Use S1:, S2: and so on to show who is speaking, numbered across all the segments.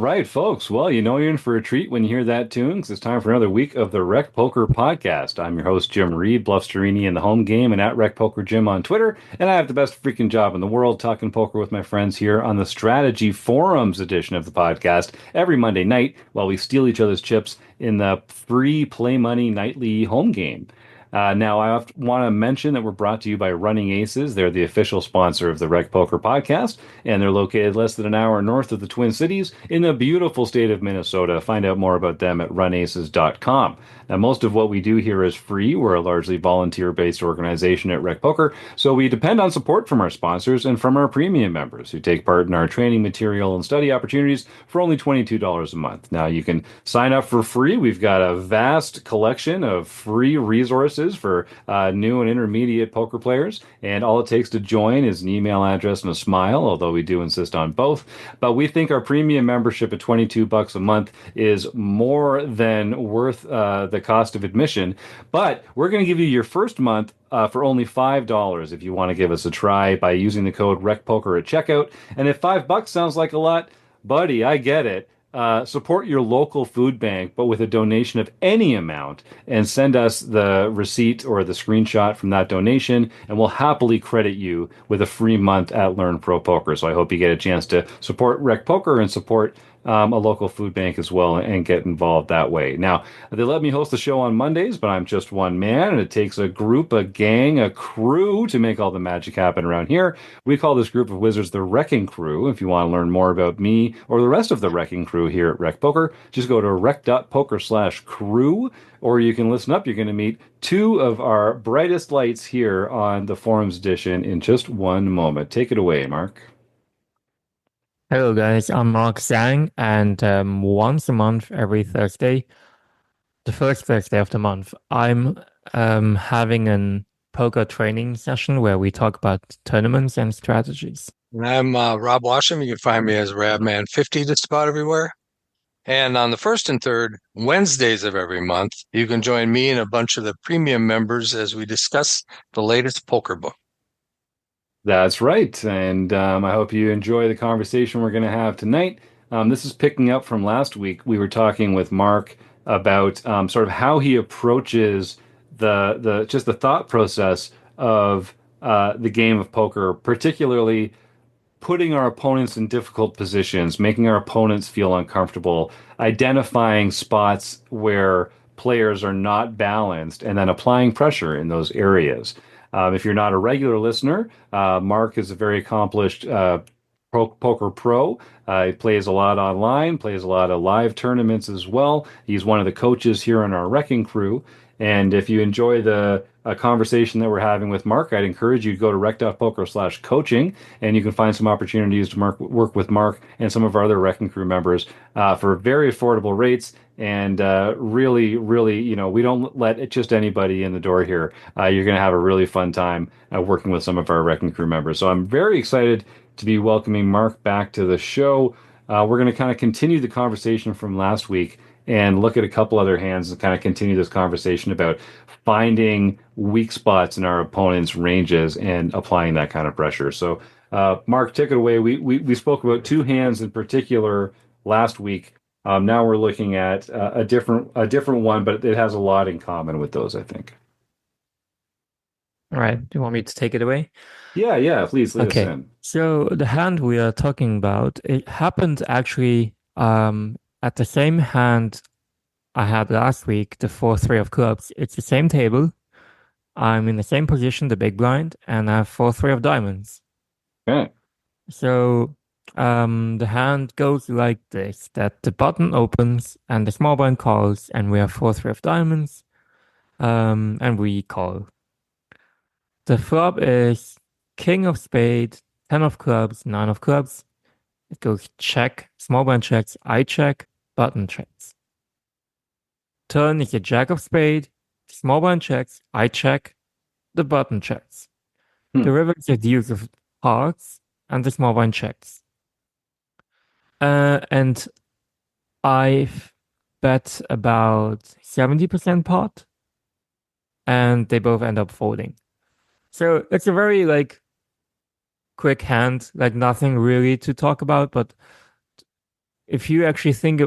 S1: right, folks. Well, you know you're in for a treat when you hear that tune, 'cause it's time for another week of the Rec Poker Podcast. I'm your host, Jim Reid, Bluffsterini in the home game and at Rec Poker Jim on Twitter. And I have the best freaking job in the world talking poker with my friends here on the Strategy Forums edition of the podcast every Monday night while we steal each other's chips in the free play money nightly home game. Now, I want to mention that we're brought to you by Running Aces. They're the official sponsor of the Rec Poker Podcast, and they're located less than an hour north of the Twin Cities in the beautiful state of Minnesota. Find out more about them at runaces.com. Now, most of what we do here is free. We're a largely volunteer-based organization at Rec Poker, so we depend on support from our sponsors and from our premium members who take part in our training material and study opportunities for only $22 a month. Now, you can sign up for free. We've got a vast collection of free resources for new and intermediate poker players, and all it takes to join is an email address and a smile, although we do insist on both. But we think our premium membership at $22 a month is more than worth the cost of admission. But we're going to give you your first month for only $5 if you want to give us a try by using the code RecPoker at checkout. And if $5 sounds like a lot, buddy, I get it. Support your local food bank, but with a donation of any amount, and send us the receipt or the screenshot from that donation, and we'll happily credit you with a free month at Learn Pro Poker. So I hope you get a chance to support Rec Poker and support a local food bank as well and get involved that way. Now, they let me host the show on Mondays, but I'm just one man, and it takes a group, a gang, a crew to make all the magic happen around here. We call this group of wizards the RECing Crew. If you want to learn more about me or the rest of the RECing Crew here at Rec Poker, just go to rec.poker/crew, or you can listen up. You're going to meet two of our brightest lights here on the Forums edition in just one moment. Take it away, Mark.
S2: Hello guys, I'm Mark Zhang, and once a month, every Thursday, the first Thursday of the month, I'm having a poker training session where we talk about tournaments and strategies.
S3: And I'm Rob Washam. You can find me as Rabman50 just about everywhere. And on the first and third Wednesdays of every month, you can join me and a bunch of the premium members as we discuss the latest poker book.
S1: That's right. And I hope you enjoy the conversation we're going to have tonight. This is picking up from last week. We were talking with Mark about sort of how he approaches the thought process of the game of poker, particularly putting our opponents in difficult positions, making our opponents feel uncomfortable, identifying spots where players are not balanced, and then applying pressure in those areas. If you're not a regular listener, Mark is a very accomplished poker pro. He plays a lot online, plays a lot of live tournaments as well. He's one of the coaches here on our RECing Crew. And if you enjoy the conversation that we're having with Mark, I'd encourage you to go to rec.poker/coaching, and you can find some opportunities to work with Mark and some of our other RECing Crew members for very affordable rates. And really, really, we don't let just anybody in the door here. You're going to have a really fun time working with some of our RECing Crew members. So I'm very excited to be welcoming Mark back to the show. We're going to kind of continue the conversation from last week and look at a couple other hands and kind of continue this conversation about finding weak spots in our opponent's ranges and applying that kind of pressure. So, Mark, take it away. We spoke about two hands in particular last week. Now we're looking at a different one, but it has a lot in common with those, I think.
S2: All right, do you want me to take it away?
S1: Yeah, please lead us
S2: Okay,
S1: in.
S2: so the hand we are talking about, it happened actually at the same hand I had last week, the 4-3 of clubs. It's the same table. I'm in the same position, the big blind, and I have 4-3 of diamonds.
S1: Okay.
S2: So the hand goes like this, that the button opens and the small blind calls, and we have 4-3 of diamonds, and we call. The flop is king of spade, 10 of clubs, 9 of clubs. It goes check, small blind checks, I check, button checks. Turn is a jack of spade, small blind checks, I check, the button checks. The river is a deuce of hearts, and the small blind checks. And I've bet about 70% pot, and they both end up folding. So it's a very quick hand, nothing really to talk about, but if you actually think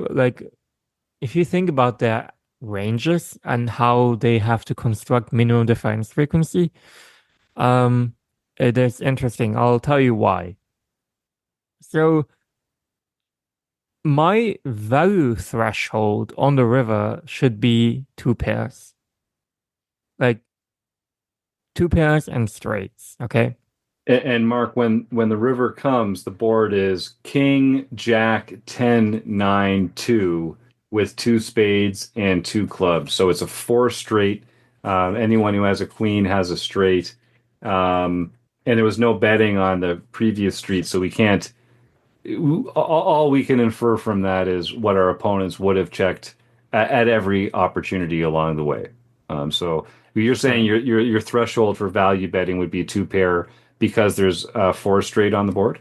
S2: if you think about their ranges and how they have to construct minimum difference frequency, um, it is interesting. I'll tell you why. So my value threshold on the river should be two pairs, like two pairs and straights. Okay.
S1: And Mark, when the river comes, the board is King, Jack, 10, 9, 2 with two spades and two clubs. So it's a four straight. Anyone who has a queen has a straight. Um, and there was no betting on the previous street, so we can't. All we can infer from that is what our opponents would have checked at every opportunity along the way. So you're saying
S2: Sure.
S1: your threshold for value betting would be a two pair because there's four straight on the board?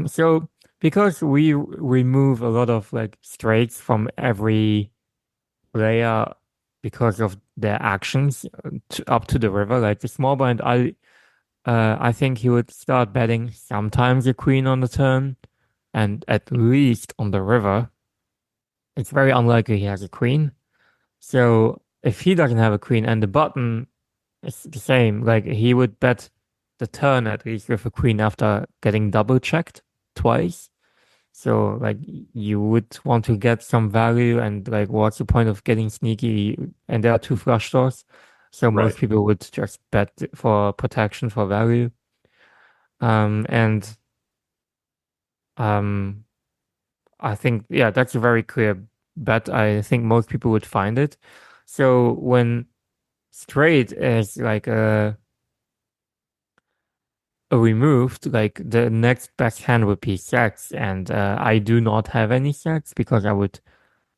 S2: So because we remove a lot of like straights from every player because of their actions up to the river, like the small blind, I think he would start betting sometimes a queen on the turn, and at least on the river. It's very unlikely he has a queen. So if he doesn't have a queen and the button is the same, like he would bet the turn at least with a queen after getting double checked twice. So like you would want to get some value and like what's the point of getting sneaky? And there are two flush draws. So
S1: Right.
S2: most people would just bet for protection for value. And um I think yeah, that's a very clear bet. I think most people would find it. So when straight is like a removed, like the next best hand would be sets, and I do not have any sets because I would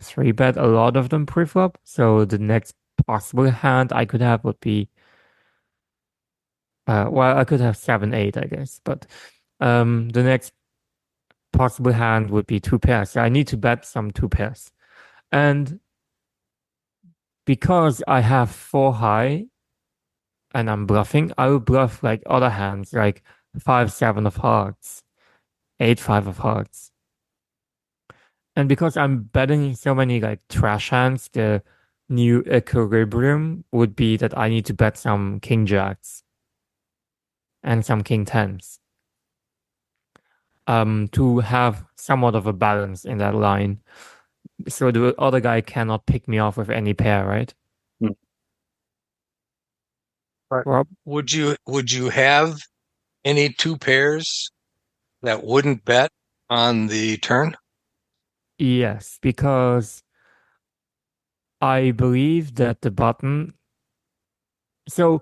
S2: three bet a lot of them pre-flop. So the next possible hand I could have would be well, I could have 7-8, I guess, but the next possible hand would be two pairs. So I need to bet some two pairs. And because I have four high and I'm bluffing, I will bluff like other hands, like 5-7 of hearts, 8-5 of hearts. And because I'm betting so many like trash hands, the new equilibrium would be that I need to bet some king jacks and some king tens to have somewhat of a balance in that line. So the other guy cannot pick me off with any pair, right?
S1: Hmm.
S3: But
S2: Rob?
S3: would you have any two pairs that wouldn't bet on the turn?
S2: Yes, because I believe that the button. So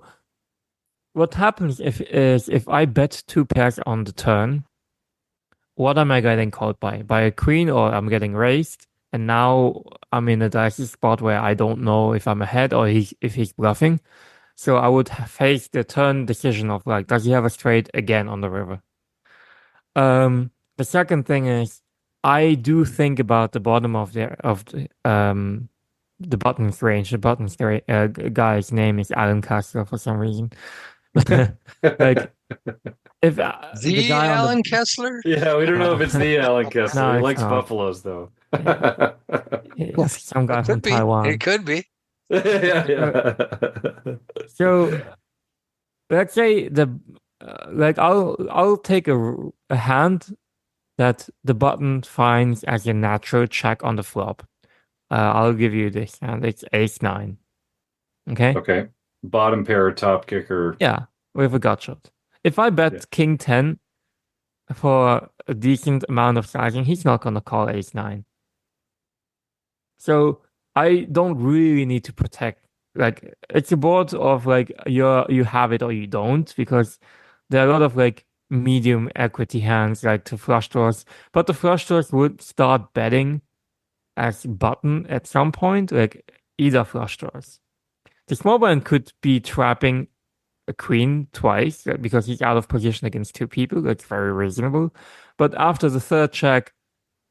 S2: what happens if I bet two pairs on the turn, what am I getting called by? By a queen or I'm getting raised? And now I'm in a dicey spot where I don't know if I'm ahead or if he's bluffing. So I would face the turn decision of like, does he have a straight again on the river? The second thing is I do think about the bottom of the buttons range. The buttons guy's name is Alan Castro for some reason. Like if the
S3: The
S2: guy on
S3: Alan
S2: the
S3: Kessler?
S1: Yeah, we don't know
S2: no,
S1: if it's the Alan Kessler.
S2: no,
S1: He
S2: it's
S1: likes
S2: not.
S1: buffaloes, though.
S2: Yeah, it's some
S3: It
S2: guy from
S3: could be. It
S2: Taiwan.
S3: could be.
S1: Yeah,
S2: Uh,
S1: yeah.
S2: so let's say the like I'll take a hand that the button finds as a natural check on the flop. I'll give you this hand. It's ace nine. Okay.
S1: Okay. Bottom pair, top kicker.
S2: Yeah, with a gut shot. If I
S1: Yeah.
S2: bet king 10 for a decent amount of sizing, he's not gonna call ace nine. So I don't really need to protect. Like it's a board of like you have it or you don't because there are a lot of like medium equity hands like the flush draws, but the flush draws would start betting as button at some point, like either flush draws. The small blind could be trapping a queen twice because he's out of position against two people. That's very reasonable. But after the third check,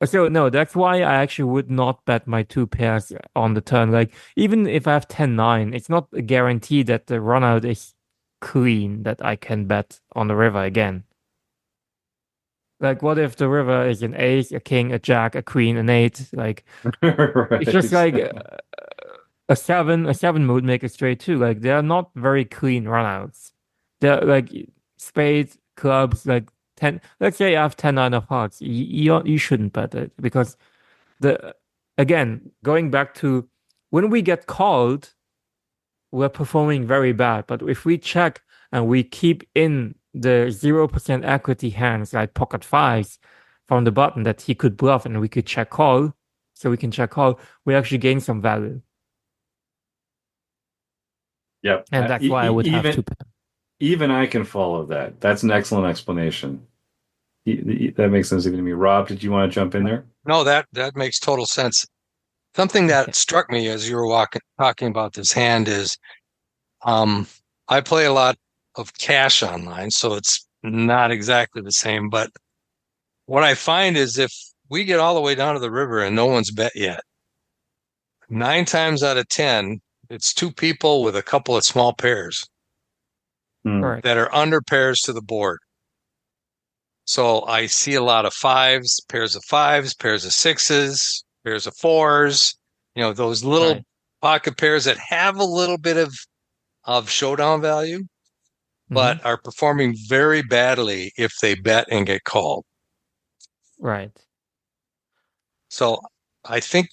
S2: so no, that's why I actually would not bet my two pairs on the turn. Like even if I have 10-9, it's not a guarantee that the run out is clean that I can bet on the river again. Like, what if the river is an ace, a king, a jack, a queen, an eight? Like, it's just like
S1: Right.
S2: a seven would make a straight too. Like, they are not very clean runouts. They're like spades, clubs, like 10. Let's say you have 10 9 of hearts. You shouldn't bet it because the again, going back to when we get called, we're performing very bad. But if we check and we keep in the 0% equity hands like pocket fives from the button that he could bluff and we could check call, so we can check call, we actually gain some value.
S1: Yep.
S2: And that's why I would have
S1: Even
S2: two pair.
S1: even I can follow that. That's an excellent explanation. That makes sense even to me. Rob, did you want to jump in there?
S3: No, that makes total sense. Something
S2: Okay.
S3: that struck me as you were talking about this hand is I play a lot of cash online, so it's not exactly the same. But what I find is if we get all the way down to the river and no one's bet yet, 9 times out of 10, it's two people with a couple of small pairs
S1: Hmm.
S2: Correct.
S3: that are under pairs to the board. So I see a lot of fives, pairs of sixes, pairs of fours, those little
S2: Right.
S3: pocket pairs that have a little bit of showdown value,
S2: Hmm.
S3: but are performing very badly if they bet and get called.
S2: Right.
S3: So I think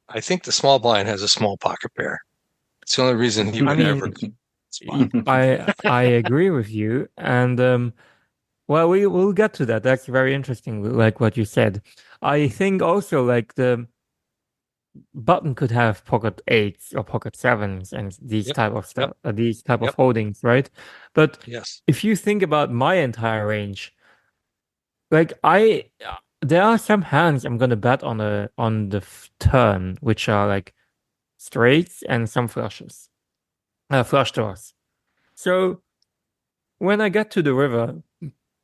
S3: the small blind has a small pocket pair. It's the only reason he
S2: I
S3: would ever
S2: mean,
S3: spot.
S2: I agree with you. And well, we'll get to that. That's very interesting, like what you said. I think also like the button could have pocket eights or pocket sevens and these
S3: Yep.
S2: type of
S3: Yep.
S2: stuff, these type of
S3: Yep.
S2: holdings, right? But
S3: Yes.
S2: if you think about my entire range, like there are some hands I'm gonna bet on the turn, which are like straights and some flushes, flush draws. So when I get to the river,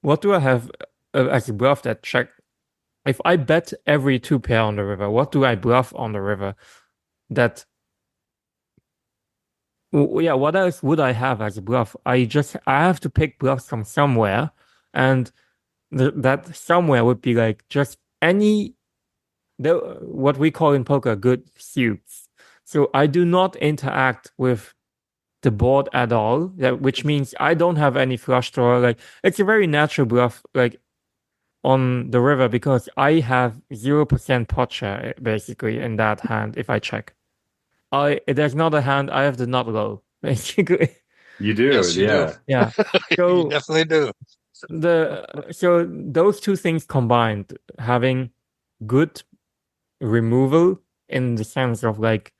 S2: what do I have as a bluff that check? If I bet every two pair on the river, what do I bluff on the river? That yeah, what else would I have as a bluff? I have to pick bluffs from somewhere, and that somewhere would be like just any what we call in poker good suits. So I do not interact with the board at all, which means I don't have any flush draw. Like it's a very natural bluff, like on the river because I have 0% pot share basically in that hand if I check. There's not a hand, I have the not low, basically.
S1: You do,
S3: Yes, you do.
S1: yeah.
S2: Yeah.
S3: You
S2: So
S3: definitely do.
S2: those two things combined, having good removal in the sense of like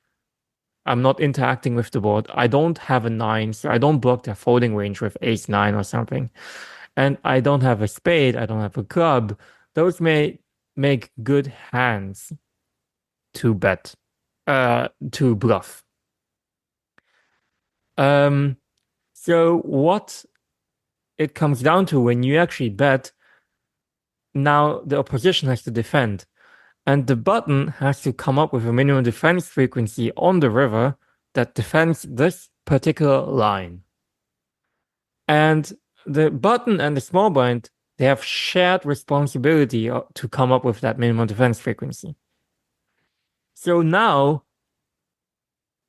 S2: I'm not interacting with the board. I don't have a nine, so I don't block their folding range with ace nine or something. And I don't have a spade, I don't have a club. Those may make good hands to bet, to bluff. Um, so what it comes down to when you actually bet, now the opposition has to defend. And the button has to come up with a minimum defense frequency on the river that defends this particular line. And the button and the small blind, they have shared responsibility to come up with that minimum defense frequency. So now,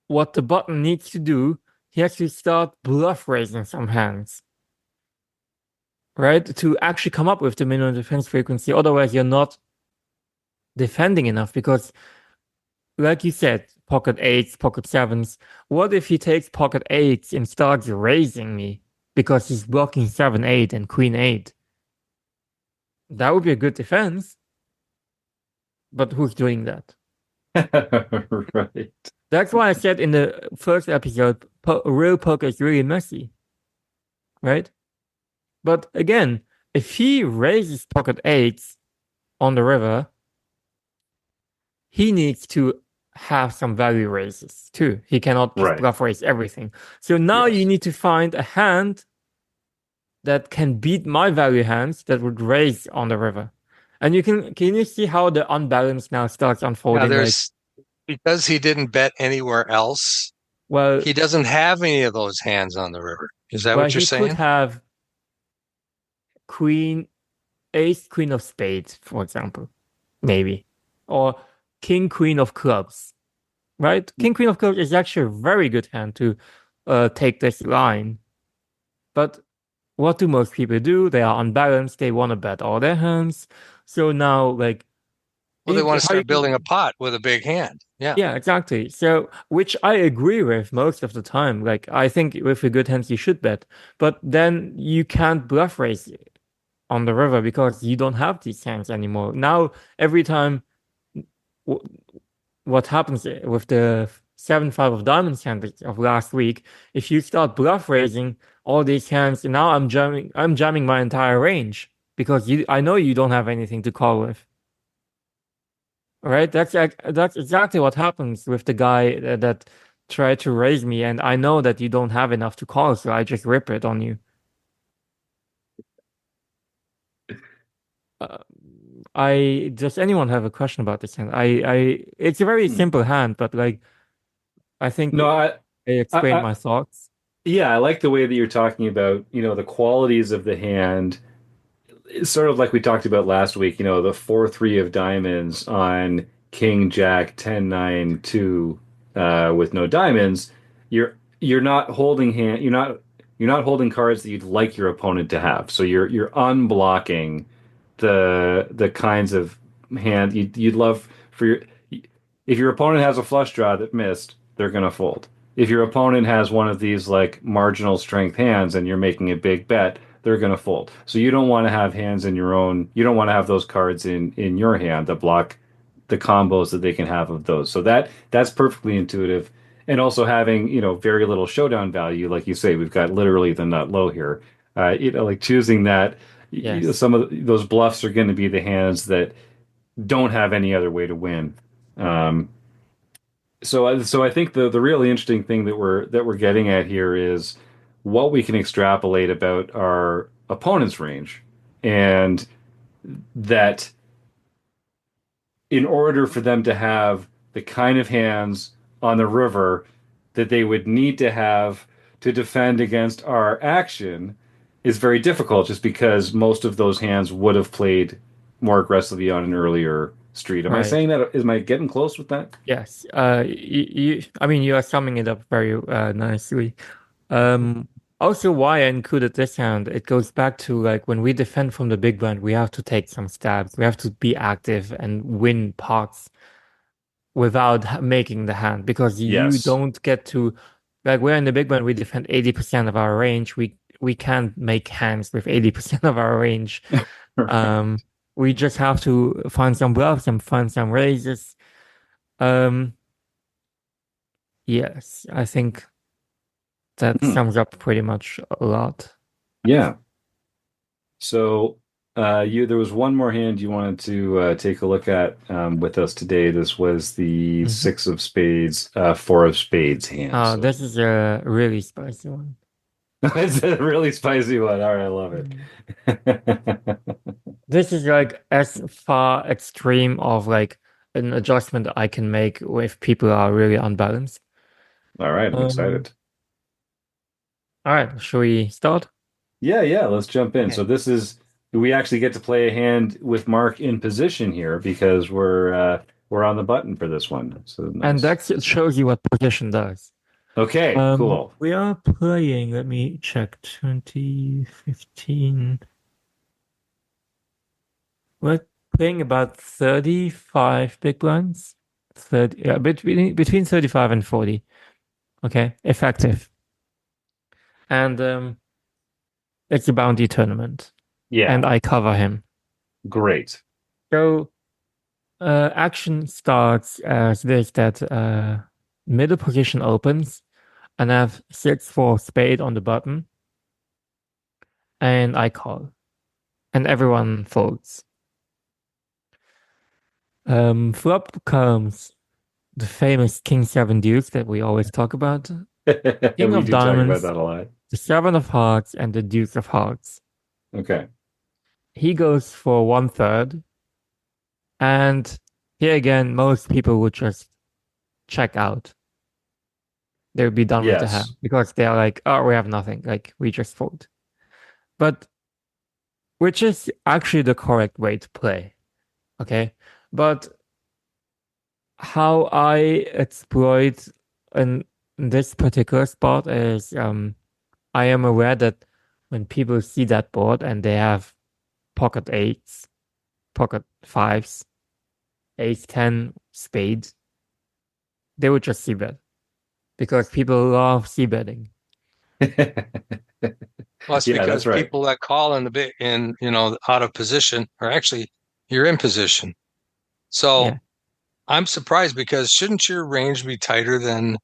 S2: what the button needs to do, he has to start bluff raising some hands, right? To actually come up with the minimum defense frequency. Otherwise, you're not defending enough because like you said, pocket eights, pocket sevens. What if he takes pocket eights and starts raising me because he's blocking 7-8 and queen 8? That would be a good defense. But who's doing that?
S1: Right.
S2: That's why I said in the first episode, real poker is really messy, right? But again, if he raises pocket eights on the river, he needs to have some value raises too. He cannot just
S1: Right.
S2: bluff raise everything. So now you
S1: Yes.
S2: need to find a hand that can beat my value hands that would raise on the river. And can you see how the unbalance now starts
S3: Yeah,
S2: unfolding? Like,
S3: because he didn't bet anywhere else,
S2: well,
S3: he doesn't have any of those hands on the river. Is that what you're
S2: he could
S3: saying?
S2: have queen ace queen of spades, for example, maybe, or king queen of clubs, right? King queen of clubs is actually a very good hand to take this line. But what do most people do? They are unbalanced. They want to bet all their hands. So now, like,
S3: Well, they want to
S2: how you
S3: start building a
S2: can,
S3: pot with a big hand. Yeah.
S2: yeah, exactly. So, which I agree with most of the time. Like, I think with a good hand, you should bet. But then you can't bluff raise on the river because you don't have these hands anymore. Now, every time, w what happens with the 7-5 of diamonds hand of last week, if you start bluff raising all these hands, now I'm jamming my entire range because I know you don't have anything to call with. Right? That's exactly what happens with the guy that tried to raise me, and I know that you don't have enough to call, so I just rip it on you. Uh, does anyone have a question about this hand? It's a very
S1: Hmm.
S2: simple hand, but like I think
S1: No,
S2: I explained
S1: I,
S2: my thoughts.
S1: yeah, I like the way that you're talking about, the qualities of the hand. It's sort of like we talked about last week, the 4-3 of diamonds on King Jack 10-9-2 with no diamonds. You're not holding you're not holding cards that you'd like your opponent to have. So you're unblocking the kinds of hand you'd love for your if your opponent has a flush draw that missed, they're gonna fold. If your opponent has one of these like marginal strength hands and you're making a big bet, they're gonna fold. So you don't want to have hands in your own, you don't want to have those cards in your hand that block the combos that they can have of those. So that's perfectly intuitive. And also having, very little showdown value, like you say, we've got literally the nut low here. Like choosing that,
S2: Yes.
S1: some of those bluffs are going to be the hands that don't have any other way to win. Um, so I think the really interesting thing that we're getting at here is what we can extrapolate about our opponent's range, and that in order for them to have the kind of hands on the river that they would need to have to defend against our action is very difficult just because most of those hands would have played more aggressively on an earlier street. Am I
S2: Right.
S1: saying that? Am I getting close with that?
S2: Yes. I mean, you are summing it up very nicely. Um, Also, why I included this hand, it goes back to like when we defend from the big blind, we have to take some stabs. We have to be active and win pots without making the hand because you
S1: Yes.
S2: don't get to like we're in the big blind, we defend 80% of our range. We can't make hands with 80% of our range.
S1: Right.
S2: Um, we just have to find some bluffs and find some raises. Um, yes, I think that
S1: Hmm.
S2: sums up pretty much a lot.
S1: Yeah. So, there was one more hand you wanted to take a look at with us today. This was the
S2: Mhm.
S1: six of spades, four of spades hand. So
S2: This is a really spicy one.
S1: it's a really spicy one. All right, I love
S2: Mm.
S1: it.
S2: This is like as far extreme of like an adjustment I can make if people are really unbalanced.
S1: All right, I'm
S2: Um,
S1: excited.
S2: all right, shall we start?
S1: Yeah, yeah, let's jump in. So
S2: Okay.
S1: we actually get to play a hand with Mark in position here because we're on the button for this one. So
S2: And
S1: nice.
S2: that shows you what position does.
S1: Okay, cool.
S2: We are playing, let me check, 2015. We're playing about 35 big blinds. 30, yeah, between 35 and 40. Okay, effective. And it's a bounty tournament. And
S1: Yeah,
S2: I cover him.
S1: great.
S2: So action starts as this that middle position opens and I have 6-4 spade on the button and I call. And everyone folds. Flop comes the famous King 7 deuce that we always talk about. King
S1: We
S2: of
S1: do talk about
S2: diamonds,
S1: that a lot.
S2: the 7 of hearts, and the deuce of hearts.
S1: Okay.
S2: He goes for 1/3. And here again, most people would just check out. They would be done with the hand
S1: Yes.
S2: because they are like, oh, we have nothing. Like, we just fold. But which is actually the correct way to play. Okay. But how I exploit in this particular spot is I am aware that when people see that board and they have pocket eights, pocket fives, ace 10, spades, they would just c-bet because people love c-betting.
S3: Plus,
S1: Yeah,
S3: because
S1: that's right.
S3: people that call in the bit in out of position, or actually you're in position. So
S2: Yeah.
S3: I'm surprised because shouldn't your range be tighter than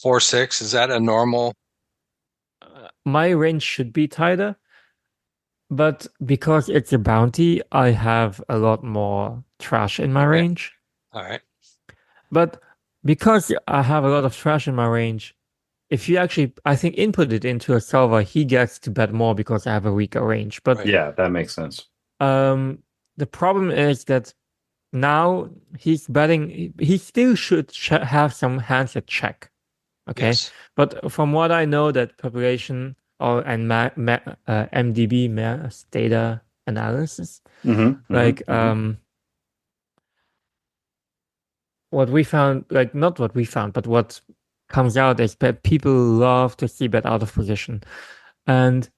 S3: 4-6? Is that a normal?
S2: My range should be tighter, but because it's a bounty, I have a lot more trash in my
S3: Okay,
S2: range.
S3: all right,
S2: But because I have a lot of trash in my range, if you actually, I think, input it into a solver, he gets to bet more because I have a weaker range. But
S3: right.
S1: Yeah, that makes sense.
S2: the problem is that now he's betting, he still should have some hands that check. Okay.
S3: Yes.
S2: But from what I know, that population or and MDB mass data analysis, like what we found, like not what we found, but what comes out is that people love to see bet out of position. And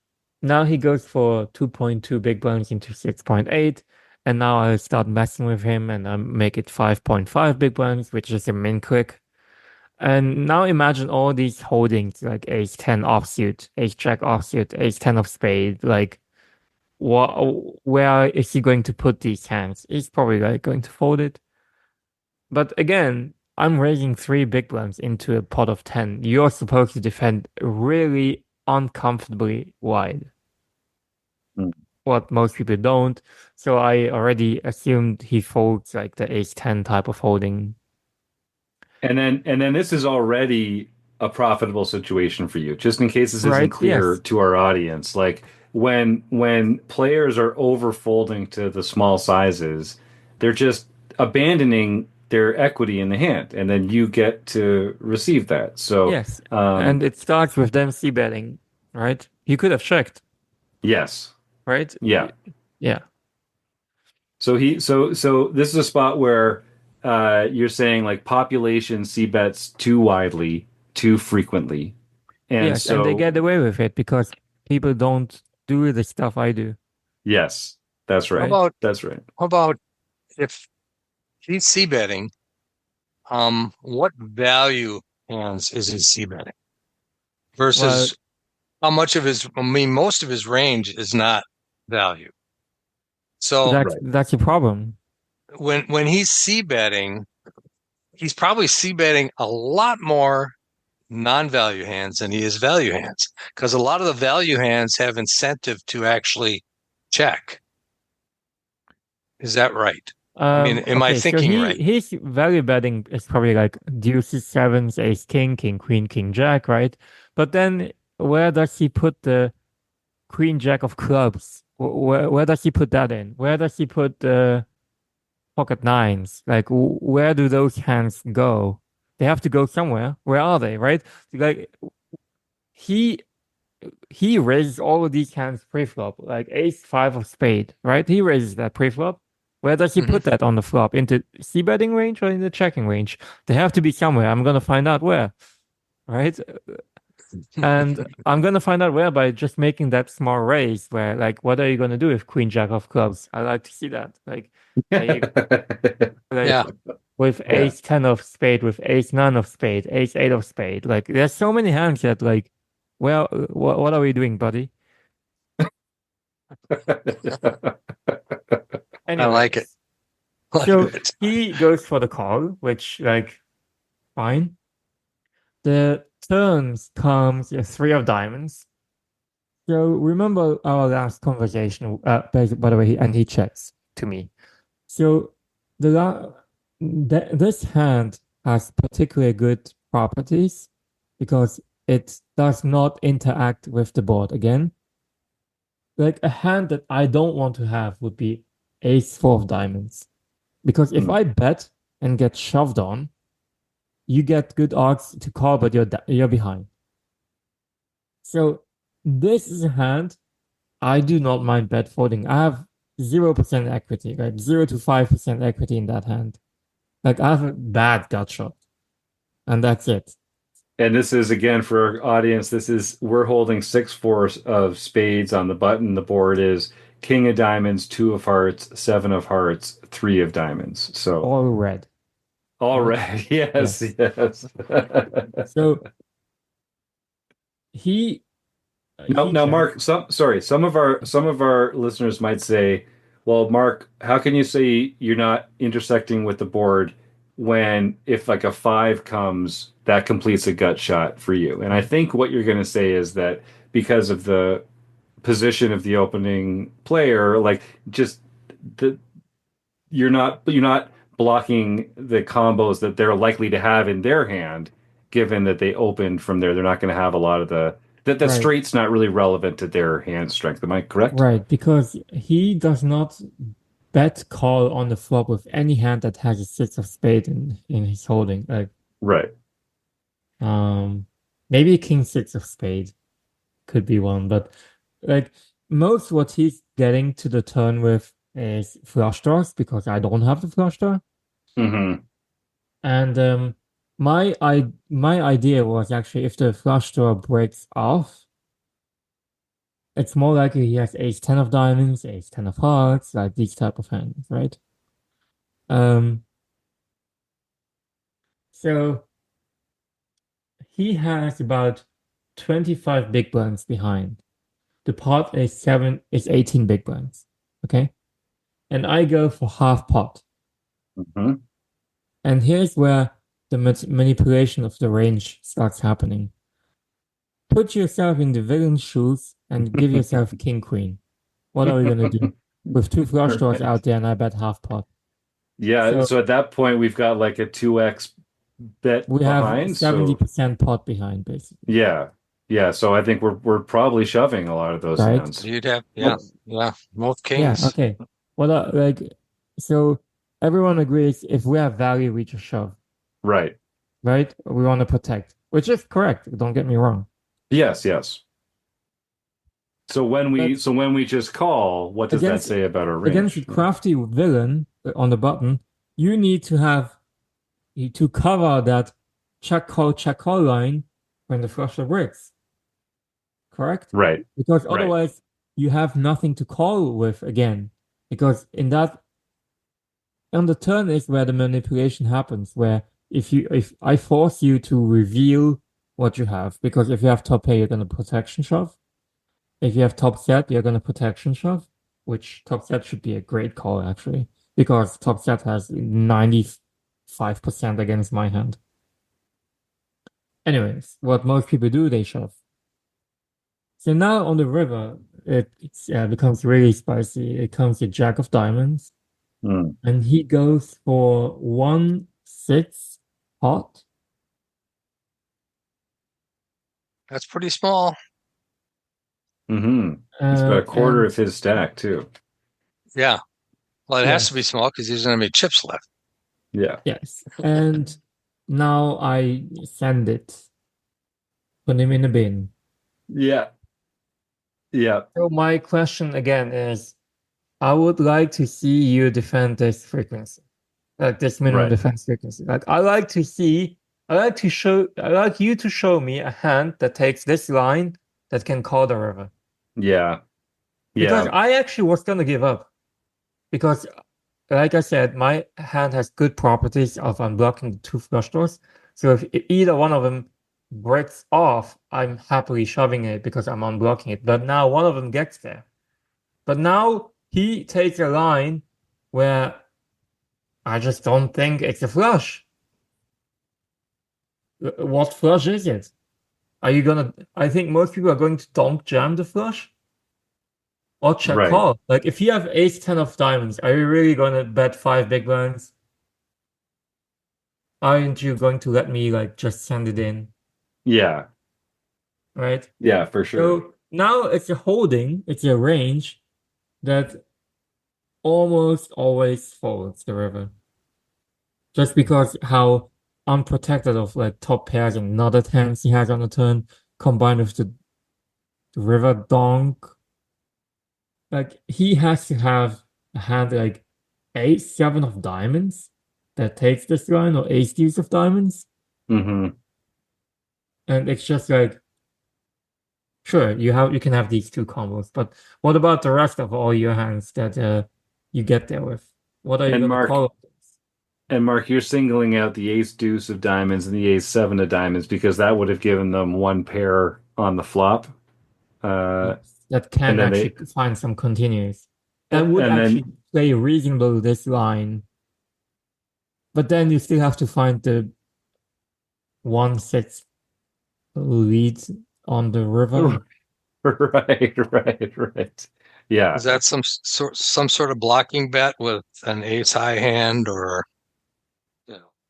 S2: now he goes for 2.2 big blinds into 6.8. And now I start messing with him and I make it 5.5 big blinds, which is a min click. And now imagine all these holdings like ace 10 offsuit, ace jack offsuit, ace 10 of spade. Like, what, where is he going to put these hands? He's probably like going to fold it. But again, I'm raising 3 big blinds into a pot of 10. You're supposed to defend really uncomfortably wide,
S1: Hmm.
S2: what most people don't. So I already assumed he folds like the ace 10 type of holding.
S1: And then this is already a profitable situation for you. Just in case this isn't
S2: Right?
S1: clear
S2: Yes.
S1: to our audience, like when players are overfolding to the small sizes, they're just abandoning their equity in the hand, and then you get to receive that. So,
S2: Yes. And it starts with them c-betting, right? You could have checked,
S1: yes,
S2: right?
S1: yeah.
S2: Yeah.
S1: So this is a spot where you're saying like population c bets too widely, too frequently, and
S2: Yes. And they
S1: so
S2: get away with it because people don't do the stuff I do,
S1: yes, that's
S3: How
S1: right.
S3: about
S1: That's right.
S3: how about if he's c-betting? What value hands is he c-betting
S2: Well,
S3: versus how much of his? I mean, most of his range is not value. So
S1: Right.
S2: that's a problem.
S3: when he's c-betting, he's probably c-betting a lot more non-value hands than he is value hands because a lot of the value hands have incentive to actually check. Is that right? I mean, am I
S2: Okay, so
S3: thinking right?
S2: his value betting is probably like deuces, sevens, ace, king, king, queen, king, jack, right? But then where does he put the queen, jack of clubs? Where does he put that in? Where does he put the pocket nines? Like where do those hands go? They have to go somewhere. Where are they, right? Like he he raises all of these hands pre-flop, like ace five of spade, right? He raises that pre-flop. Where does he
S3: Mhm.
S2: put that on the flop? Into c-betting range or in the checking range? They have to be somewhere. I'm gonna find out where, right? And I'm gonna find out where by just making that small raise. Where like, what are you gonna do with queen jack of clubs? I like to see that. Like
S3: Yeah,
S2: with
S1: Yeah.
S2: ace 10 of spade, with ace 9 of spade, ace 8 of spade. Like there's so many hands that like, well, what are we doing, buddy?
S3: I like it.
S2: Anyways,
S3: Like
S2: so
S3: it.
S2: he goes for the call, which like fine. The turns comes a 3 of diamonds. So remember our last conversation. By the way, and he checks to me. So the this hand has particularly good properties because it does not interact with the board again. Like a hand that I don't want to have would be ace 4 of diamonds. Because if
S1: Hmm.
S2: I bet and get shoved on, you get good odds to call, but you're behind. So this is a hand I do not mind bet folding. I have 0% equity, like 0 to 5% equity in that hand. Like I have a bad gut shot, and that's it.
S1: And this is again for our audience. This is we're holding 6-4 of spades on the button. The board is king of diamonds, two of hearts, seven of hearts, three of diamonds. So
S2: All red,
S1: all
S2: right?
S1: right, yes,
S2: Yes.
S1: yes.
S2: So he
S1: Now,
S2: he
S1: now,
S2: checked.
S1: Mark, some of our listeners might say, "Well, Mark, how can you say you're not intersecting with the board when if like a five comes, that completes a gut shot for you?" And I think what you're going to say is that because of the position of the opening player, like just the you're not blocking the combos that they're likely to have in their hand, given that they opened from there. They're not going to have a lot of the
S2: Right,
S1: straight's not really relevant to their hand strength. Am I correct?
S2: right, because he does not bet call on the flop with any hand that has a six of spade in his holding. Like
S1: Right.
S2: um maybe king six of spade could be one, but like most what he's getting to the turn with is flush draws because I don't have the flush draw.
S1: Hmm.
S2: And my idea was actually if the flush draw breaks off, it's more likely he has ace 10 of diamonds, ace 10 of hearts, like these type of hands, right? Um so he has about 25 big blinds behind. The pot is 18 big blinds. Okay. And I go for half pot.
S1: Hmm.
S2: And here's where the manipulation of the range starts happening. Put yourself in the villain's shoes and give yourself king queen. What are we gonna do? With two flush draws
S1: Right.
S2: out there and I bet half pot.
S1: Yeah.
S2: So
S1: So at that point, we've got like a 2x bet
S2: we have
S1: behind. So
S2: 70% pot behind basically.
S1: yeah. Yeah. So I think we're probably shoving a lot of those
S2: Right?
S1: hands.
S3: You'd have, yeah,
S2: What
S3: yeah, both
S2: yeah,
S3: kings.
S2: okay. What like so everyone agrees if we have value we just shove,
S1: Right.
S2: right? We want to protect, which is correct, don't get me wrong.
S1: Yes. Yes.
S2: But
S1: So when we just call, what does that
S2: against
S1: say about our
S2: against a
S1: range? Yeah.
S2: crafty villain on the button, you need to have to cover that check call line when the flusher breaks, correct?
S1: Right.
S2: Because
S1: Right.
S2: otherwise you have nothing to call with again. Because in that on the turn is where the manipulation happens, where if I force you to reveal what you have, because if you have top pair, you're gonna protection shove. If you have top set, you're gonna protection shove, which top set should be a great call actually, because top set has 95% against my hand. Anyways, what most people do, they shove. So now on the river, it becomes really spicy. It comes to Jack of Diamonds,
S1: Hmm.
S2: and he goes for 1-6 pot.
S3: That's pretty small.
S1: Hmm. It's about a quarter
S2: And
S1: of his stack too.
S3: Yeah. Well, it has to be
S2: yes,
S3: small because there's going to be chips left.
S1: Yeah.
S2: yes. And now I send it, put him in the bin.
S1: Yeah. Yeah.
S2: So my question again is, I would like to see you defend this frequency, like this minimum
S1: Right.
S2: defense frequency. Like I like you to show me a hand that takes this line that can call the river.
S1: Yeah.
S2: Because
S1: Yeah.
S2: I actually was gonna give up. Because like I said, my hand has good properties of unblocking the two flush draws. So if either one of them breaks off, I'm happily shoving it because I'm unblocking it. But now one of them gets there. But now he takes a line where I just don't think it's a flush. What flush is it? Are you gonna? I think most people are going to donk jam the flush or check
S1: Right.
S2: call. Like if you have ace 10 of diamonds, are you really gonna bet five big blinds? Aren't you going to let me like just send it in,
S1: Yeah.
S2: right?
S1: Yeah, for sure.
S2: So now it's a holding, it's a range that almost always folds the river. Just because how unprotected of like top pairs and nutted hands he has on the turn, combined with the river donk. like he has to have a hand like ace seven of diamonds that takes this line or ace deuce of diamonds,
S1: Hmm.
S2: and it's just like sure you can have these two combos, but what about the rest of all your hands that you get there with? What are you
S1: And
S2: gonna
S1: Mark,
S2: call?
S1: and Mark, you're singling out the ace deuce of diamonds and the ace seven of diamonds because that would have given them one pair on the flop. Uh,
S2: Yes, that
S1: and
S2: can
S1: then
S2: actually
S1: they,
S2: find some continuous. That would
S1: and
S2: actually
S1: then,
S2: play reasonable this line, but then you still have to find the 1/6 lead on the river.
S1: right, right, right.
S3: Is
S1: Yeah.
S3: that some sort of blocking bet with an ace high hand or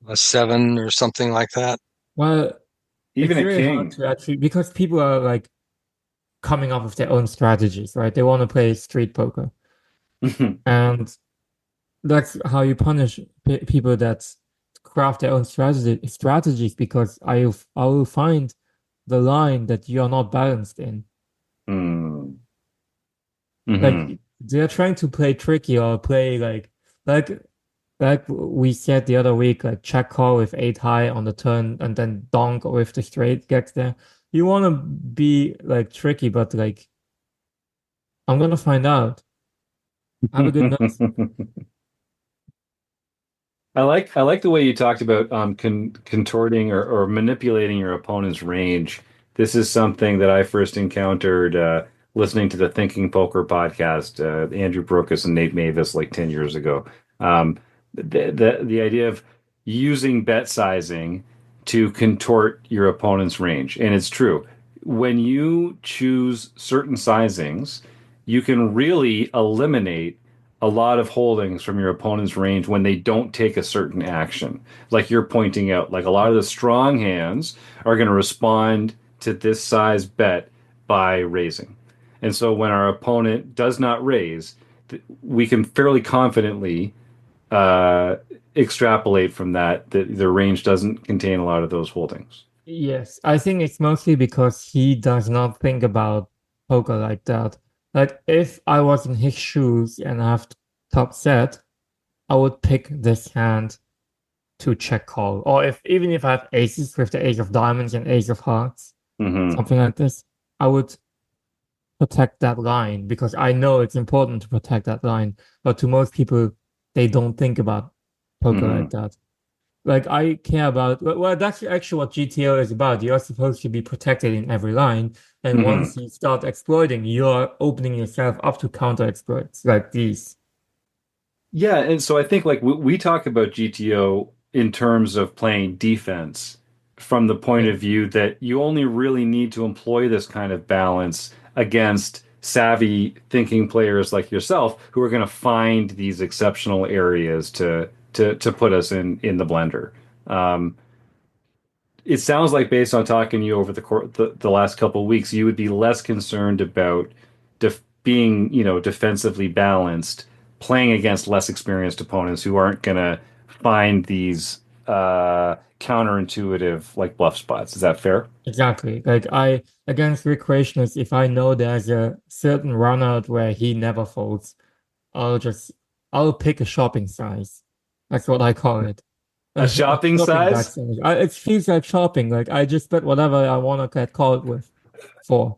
S3: a seven or something like that?
S2: Well,
S1: Even
S2: it's
S1: a
S2: really hard
S1: king.
S2: to actually because people are like coming up with their own strategies, right? They want to play street poker, and that's how you punish people that craft their own strategies because I will find the line that you are not balanced in.
S1: Mm. Hmm.
S2: Like they're trying to play tricky or play like like we said the other week, like check call with eight high on the turn and then donk with the straight gets there. You want to be like tricky, but like I'm gonna find out. Have a good night.
S1: I like the way you talked about contorting or manipulating your opponent's range. This is something that I first encountered listening to the Thinking Poker podcast, Andrew Brokus and Nate Mavis like 10 years ago. Um, the idea of using bet sizing to contort your opponent's range. And it's true. When you choose certain sizings, you can really eliminate a lot of holdings from your opponent's range when they don't take a certain action. Like you're pointing out, like a lot of the strong hands are going to respond to this size bet by raising. And so when our opponent does not raise, we can fairly confidently uh, extrapolate from that that the range doesn't contain a lot of those holdings.
S2: Yes, I think it's mostly because he does not think about poker like that. Like if I was in his shoes and I have top set, I would pick this hand to check call. Or if even if I have aces with the ace of diamonds and ace of hearts,
S1: Hmm.
S2: something like this, I would protect that line because I know it's important to protect that line. But to most people, they don't think about poker like
S1: Hmm.
S2: that. Like I care about well, that's actually what GTO is about. You're supposed to be protected in every line, and
S1: Hmm.
S2: once you start exploiting, you're opening yourself up to counter exploits like these.
S1: Yeah, and so I think like we talk about GTO in terms of playing defense from the point
S2: Yeah,
S1: of view that you only really need to employ this kind of balance against savvy thinking players like yourself who are going to find these exceptional areas to put us in the blender. Um, it sounds like based on talking to you over the last couple of weeks, you would be less concerned about being, defensively balanced, playing against less experienced opponents who aren't gonna find these counterintuitive like bluff spots. Is that fair?
S2: exactly. Like I against recreationists, if I know there's a certain run out where he never folds, I'll just I'll pick a shopping size. That's what I call it.
S1: A
S2: A
S1: shopping
S2: shopping back
S1: size?
S2: size. It feels like shopping. Like I just bet whatever I want to get called with for.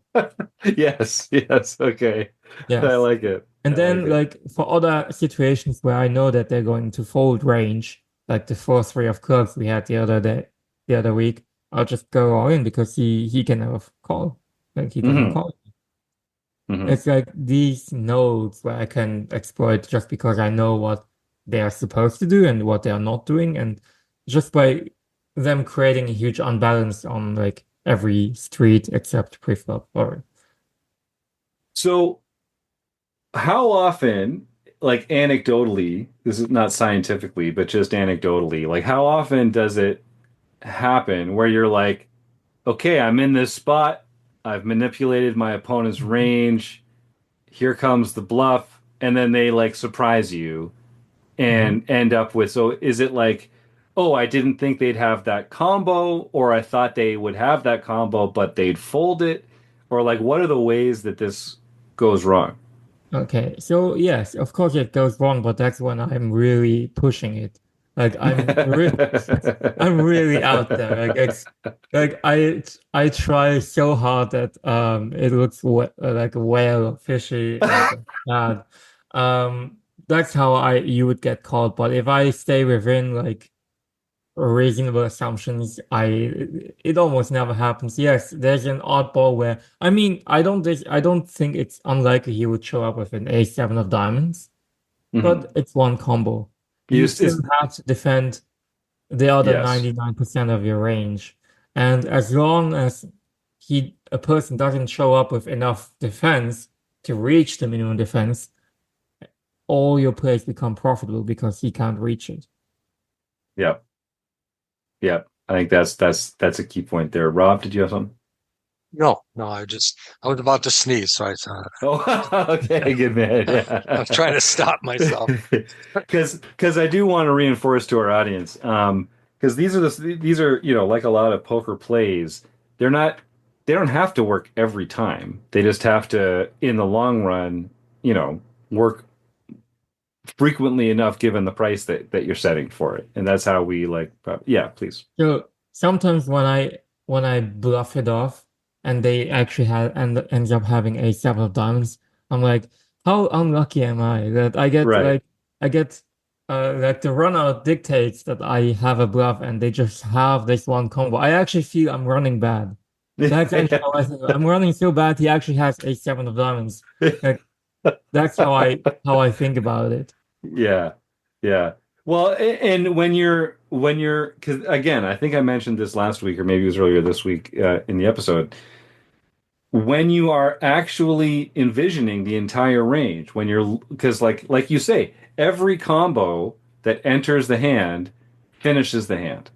S1: Yes, yes, okay. I
S2: Yes.
S1: like it. I
S2: And
S1: like
S2: then
S1: it.
S2: like for other situations where I know that they're going to fold range, like the 4-3 of clubs we had the other week, I'll just go all in because he can never call. Like he doesn't
S1: Hmm.
S2: call.
S1: Hmm.
S2: It's like these nodes where I can exploit just because I know what they are supposed to do and what they are not doing. And just by them creating a huge unbalance on like every street except preflop or
S1: So how often, like anecdotally, this is not scientifically, but just anecdotally, like how often does it happen where you're like, okay, I'm in this spot, I've manipulated my opponent's
S2: Mhm.
S1: range, here comes the bluff, and then they like surprise you
S2: Mhm.
S1: and end up with, so is it like, oh, I didn't think they'd have that combo, or I thought they would have that combo, but they'd fold it, or like what are the ways that this goes wrong?
S2: Okay, so yes, of course it goes wrong, but that's when I'm really pushing it. Like I'm really out there. Like it's like I try so hard that it looks like a whale or fishy and bad. That's how I you would get caught. But if I stay within like reasonable assumptions, it almost never happens. Yes, there's an oddball where I mean I don't think it's unlikely he would show up with an A7 of diamonds,
S1: Mhm.
S2: but it's one combo.
S1: You
S2: You
S1: just,
S2: still have to defend the other
S1: yes.
S2: 99% of your range. And as long as a person doesn't show up with enough defense to reach the minimum defense, all your plays become profitable because he can't reach it.
S1: Yep. Yep. I think that's a key point there. Rob, did you have something?
S3: No, no, I was about to sneeze, so
S1: Oh, okay, good man.
S3: I'm trying to stop myself.
S1: Yeah. Because I do want to reinforce to our audience, because these are, like a lot of poker plays, they're not they don't have to work every time. They just have to, in the long run, work frequently enough given the price that you're setting for it. And that's how we like, yeah, please.
S2: So sometimes when I bluff it off and they actually ends up having a seven of diamonds, I'm like, how unlucky am I that
S1: Right.
S2: I get like the run out dictates that I have a bluff and they just have this one combo. I actually feel I'm running bad. That's actually how I think. I'm running so bad he actually has a seven of diamonds. Like that's how I think about it.
S1: Yeah. Yeah. Well, and because again, I think I mentioned this last week or maybe it was earlier this week in the episode. When you are actually envisioning the entire range, when you're because like you say, every combo that enters the hand finishes the hand.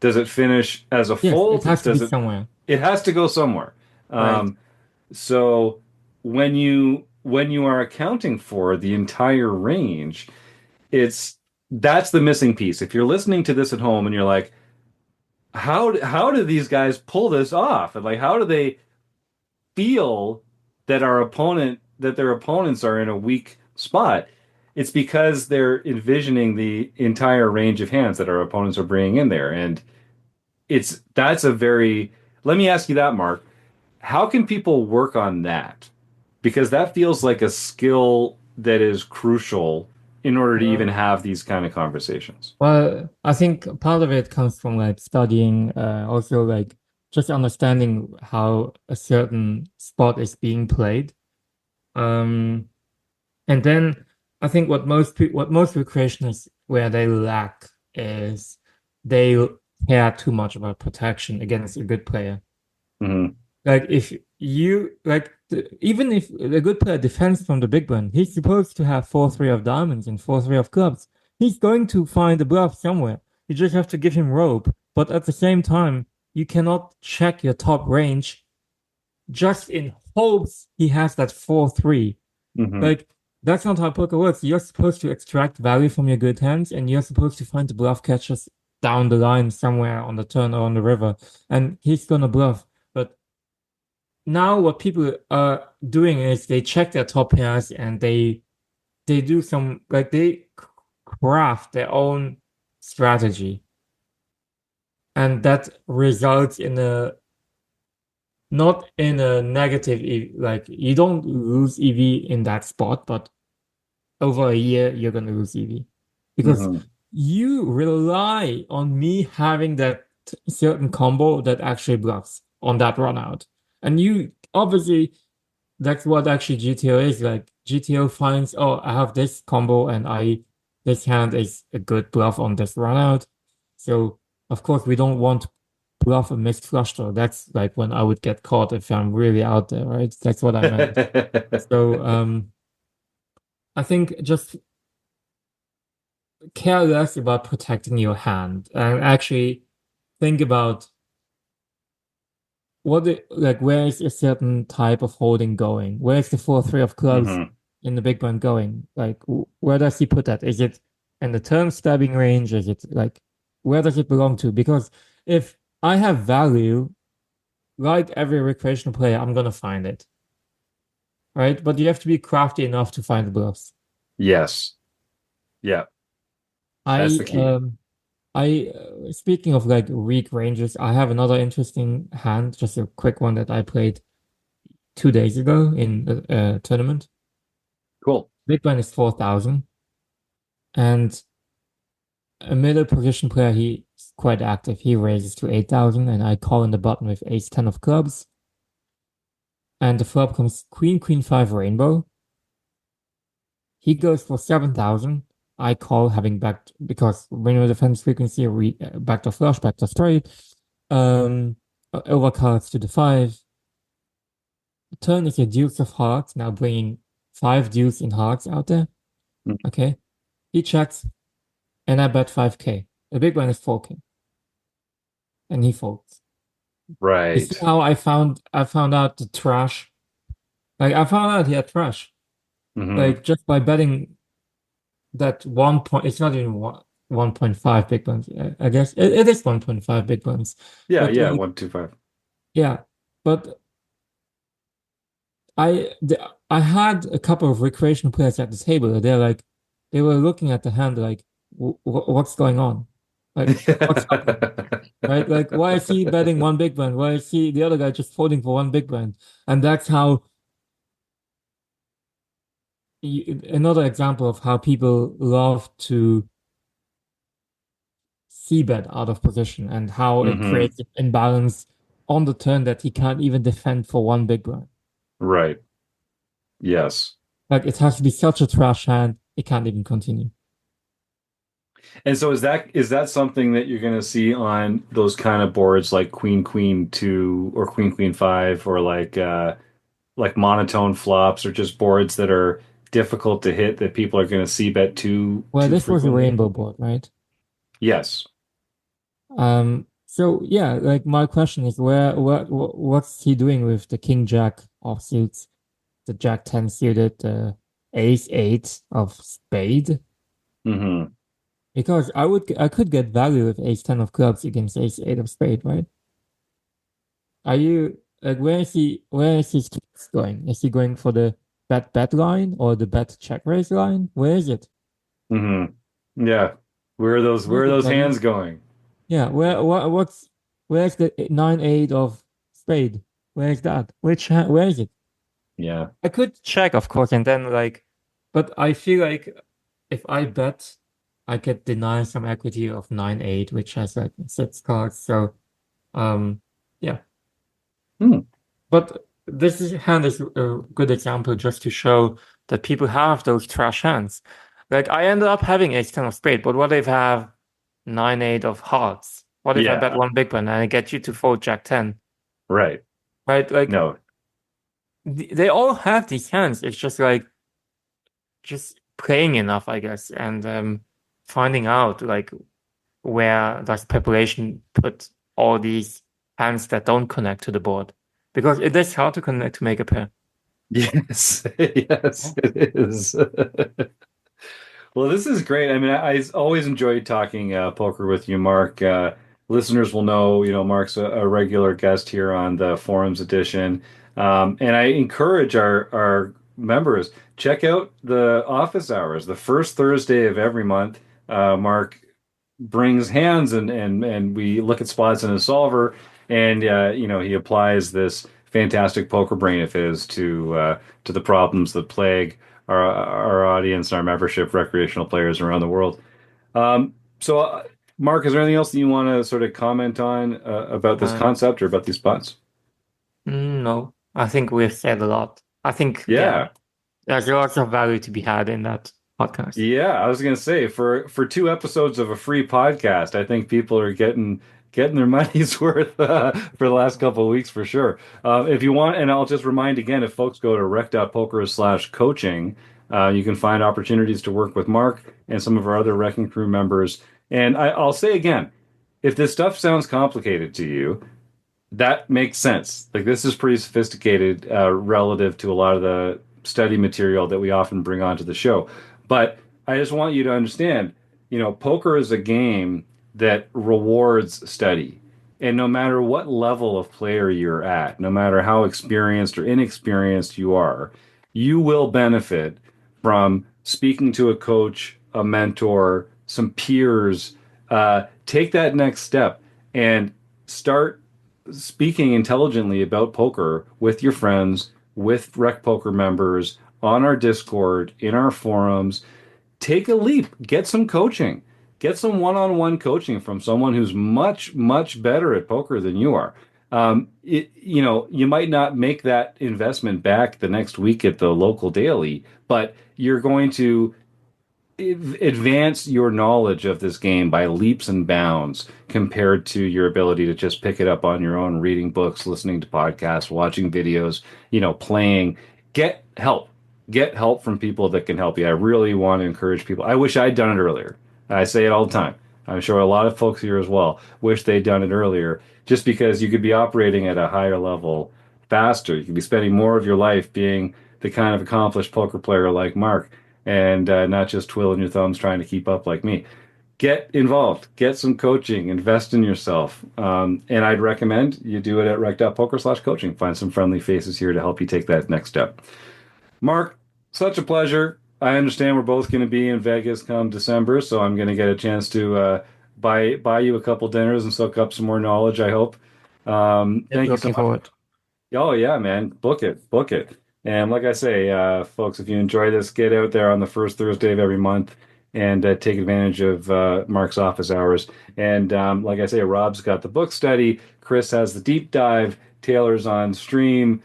S1: Does it finish as a
S2: Yes, it
S1: fold?
S2: has to be
S1: Does it?
S2: somewhere.
S1: It has to go somewhere.
S2: Right.
S1: So when you are accounting for the entire range, it's that's the missing piece. If you're listening to this at home and you're like, how do these guys pull this off? And like, how do they feel that their opponents are in a weak spot? It's because they're envisioning the entire range of hands that our opponents are bringing in there, and that's a very. Let me ask you that, Mark. How can people work on that? Because that feels like a skill that is crucial in order to even have these kind of conversations.
S2: Well, I think part of it comes from like studying, also like just understanding how a certain spot is being played. Um, and then I think what most recreationists where they lack is they care too much about protection against a good player.
S1: Hmm.
S2: Like if you like even if a good player defends from the big blind, he's supposed to have 4-3 of diamonds and 4-3 of clubs. He's going to find a bluff somewhere. You just have to give him rope. But at the same time, you cannot check your top range just in hopes he has that 4-3.
S1: Hmm.
S2: Like that's not how poker works. You're supposed to extract value from your good hands, and you're supposed to find the bluff catchers down the line somewhere on the turn or on the river, and he's gonna bluff. But now what people are doing is they check their top pairs and they do some like they craft their own strategy, and that results in a not in a negative like you don't lose EV in that spot, but over a year you're gonna lose EV because
S1: Hmm.
S2: you rely on me having that certain combo that actually bluffs on that run out, and you obviously that's what actually GTO is like. GTO finds, oh, I have this combo and this hand is a good bluff on this run out. So of course we don't want to bluff a missed flush draw. That's like when I would get caught if I'm really out there, right? That's what I meant. So I think just care less about protecting your hand and actually think about like where is a certain type of holding going? Where is the 4-3 of clubs
S1: Hmm.
S2: in the big blind going? Like where does he put that? Is it in the turn stabbing range? Is it like where does it belong to? Because if I have value, like every recreational player, I'm gonna find it. right? But you have to be crafty enough to find the bluffs.
S1: Yes. Yeah. That's
S2: I
S1: the key.
S2: speaking of like weak ranges, I have another interesting hand, just a quick one that I played 2 days ago in a tournament.
S1: Cool.
S2: Big blind is 4,000, and a middle position player, he's quite active. He raises to 8,000, and I call in the button with ace 10 of clubs. And the flop comes queen, queen 5 rainbow. He goes for 7,000. I call having backed because rainbow defense frequency, backdoor flush, backdoor straight, um, overcards to the 5. Turn is a deuce of hearts, now bringing 5 deuce in hearts out there.
S1: Mm.
S2: Okay. He checks, and I bet 5K. The big one is 4K, and he folds. You see
S1: Right.
S2: how I found out the trash? Like I found out he had trash.
S1: Hmm.
S2: Like just by betting that 1 point, it's not even 1.5 big ones. I guess it is 1.5 big ones.
S1: Yeah,
S2: But
S1: yeah,
S2: like,
S1: 125.
S2: yeah. But I had a couple of recreational players at the table. They were looking at the hand like, what's going on? Like, what's happening? Right? Like, why is he betting one big blind? Why is he the other guy just folding for one big blind? And that's how another example of how people love to see bet out of position and how it
S1: Hmm.
S2: creates an imbalance on the turn that he can't even defend for one big blind.
S1: Right. Yes.
S2: Like, it has to be such a trash hand, it can't even continue.
S1: And so is that something that you're going to see on those kind of boards like Queen Queen 2 or Queen Queen 5 or like monotone flops or just boards that are difficult to hit that people are going to see bet
S2: Well,
S1: too
S2: this was a
S1: frequently?
S2: rainbow board, right?
S1: Yes.
S2: So yeah, like my question is what's he doing with the king jack offsuits, the jack 10 suited, the ace 8 of spade?
S1: Hmm.
S2: Because I could get value with ace 10 of clubs against ace 8 of spade, right? Are you like where is he going? Is he going for the bet line or the bet check raise line? Where is it?
S1: Hmm. Yeah. Where are those
S2: Where
S1: where
S2: is
S1: are
S2: it,
S1: those
S2: buddy?
S1: hands going?
S2: Yeah, where's the 9-8 of spade? Where's that? Where is it?
S1: Yeah.
S2: I could check, of course, and then like, but I feel like if I bet, I could deny some equity of 9-8, which has like 6 cards. So yeah.
S1: Hmm.
S2: But hand is a good example just to show that people have those trash hands. Like I ended up having ace 10 of spade, but what if I have 9-8 of hearts? What if I bet
S1: Yeah.
S2: one big one and I get you to fold jack 10?
S1: Right.
S2: Right? Like
S1: No.
S2: they all have these hands. It's just like just playing enough, I guess, and finding out like where does preparation put all these hands that don't connect to the board. Because it is hard to connect to make a pair.
S1: Yes. Yes, it is. Well, this is great. I mean, I always enjoy talking poker with you, Mark. Listeners will know, Mark's a regular guest here on the Forums edition. And I encourage our members, check out the office hours, the first Thursday of every month. Mark brings hands and we look at spots in a solver and he applies this fantastic poker brain of his to the problems that plague our audience and our membership recreational players around the world. So Mark, is there anything else that you want to sort of comment on about this
S2: Uh,
S1: concept or about these spots?
S2: no, I think we've said a lot. I think, yeah,
S1: Yeah.
S2: there's lots of value to be had in that podcast.
S1: Yeah, I was gonna say for 2 episodes of a free podcast, I think people are getting their money's worth for the last couple of weeks for sure. If you want, and I'll just remind again, if folks go to rec.poker/coaching, you can find opportunities to work with Mark and some of our other Wrecking Crew members. And I'll say again, if this stuff sounds complicated to you, that makes sense. Like this is pretty sophisticated relative to a lot of the study material that we often bring onto the show. But I just want you to understand, poker is a game that rewards study. And no matter what level of player you're at, no matter how experienced or inexperienced you are, you will benefit from speaking to a coach, a mentor, some peers. Take that next step and start speaking intelligently about poker with your friends, with Rec Poker members, on our Discord, in our forums. Take a leap, get some coaching, get some one-on-one coaching from someone who's much, much better at poker than you are. You might not make that investment back the next week at the local daily, but you're going to advance your knowledge of this game by leaps and bounds compared to your ability to just pick it up on your own, reading books, listening to podcasts, watching videos, playing. Get help. Get help from people that can help you. I really want to encourage people. I wish I'd done it earlier. I say it all the time. I'm sure a lot of folks here as well wish they'd done it earlier, just because you could be operating at a higher level faster. You could be spending more of your life being the kind of accomplished poker player like Mark, and not just twiddling your thumbs trying to keep up like me. Get involved, get some coaching, invest in yourself. And I'd recommend you do it at rec.poker/coaching. Find some friendly faces here to help you take that next step. Mark, such a pleasure. I understand we're both going to be in Vegas come December, so I'm going to get a chance to buy you a couple dinners and soak up some more knowledge, I hope. Thank you so
S2: Looking
S1: much.
S2: forward.
S1: Oh yeah, man. Book it. Book it. And like I say, folks, if you enjoy this, get out there on the first Thursday of every month and take advantage of Mark's office hours. And like I say, Rob's got the book study. Chris has the deep dive. Taylor's on stream.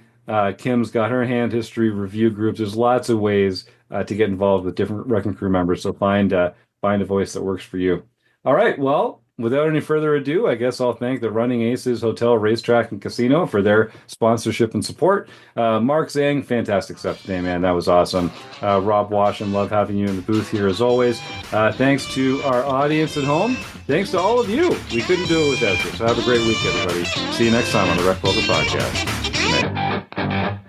S1: Kim's got her hand history review groups. There's lots of ways to get involved with different Wrecking Crew members. So find a voice that works for you. All right. Well, without any further ado, I guess I'll thank the Running Aces Hotel, Racetrack, and Casino for their sponsorship and support. Mark Zhang, fantastic stuff today, man. That was awesome. Rob Washam, love having you in the booth here as always. Thanks to our audience at home. Thanks to all of you. We couldn't do it without you. So have a great week, everybody. See you next time on the Rec Poker Podcast. Good night.